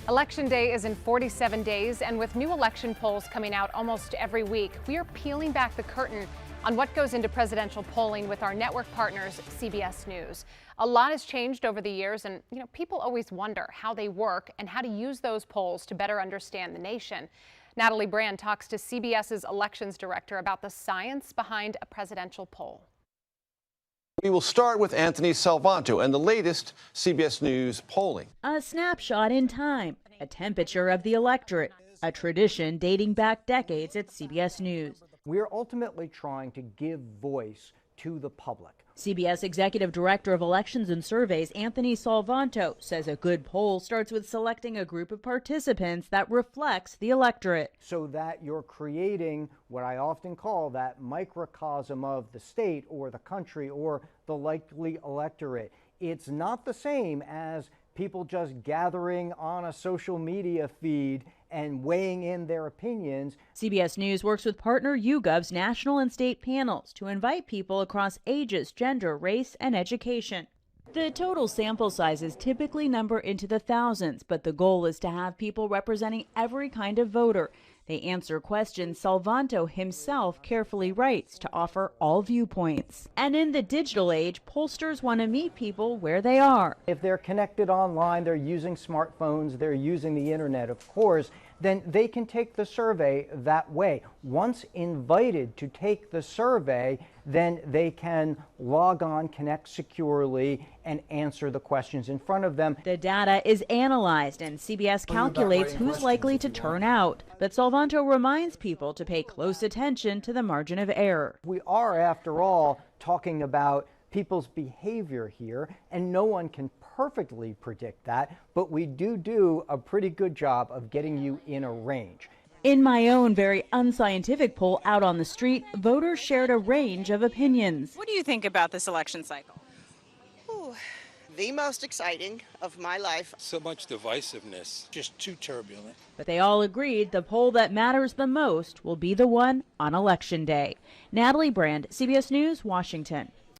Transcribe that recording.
Election Day is in 47 days, and with new election polls coming out almost every week, we are peeling back the curtain on what goes into presidential polling with our network partners, CBS News. A lot has changed over the years, and people always wonder how they work and how to use those polls to better understand the nation. Natalie Brand talks to CBS's elections director about the science behind a presidential poll. We will start with Anthony Salvanto and the latest CBS News polling. A snapshot in time, a temperature of the electorate, a tradition dating back decades at CBS News. We're ultimately trying to give voice to the public. CBS Executive Director of Elections and Surveys Anthony Salvanto says a good poll starts with selecting a group of participants that reflects the electorate. So that you're creating what I often call that microcosm of the state or the country or the likely electorate. It's not the same as people just gathering on a social media feed and weighing in their opinions. CBS News works with partner YouGov's national and state panels to invite people across ages, gender, race, and education. The total sample sizes typically number into the thousands, but the goal is to have people representing every kind of voter. They answer questions Salvanto himself carefully writes to offer all viewpoints. And in the digital age, pollsters want to meet people where they are. If they're connected online, they're using smartphones, they're using the internet, of course, then they can take the survey that way. Once invited to take the survey, then they can log on, connect securely, and answer the questions in front of them. The data is analyzed and CBS calculates who's likely to turn out. But Salvanto reminds people to pay close attention to the margin of error. We are, after all, talking about people's behavior here, and no one can perfectly predict that, but we do a pretty good job of getting you in a range. In my own very unscientific poll out on the street, voters shared a range of opinions. What do you think about this election cycle? Ooh, the most exciting of my life. So much divisiveness, just too turbulent. But they all agreed the poll that matters the most will be the one on Election Day. Natalie Brand, CBS News, Washington.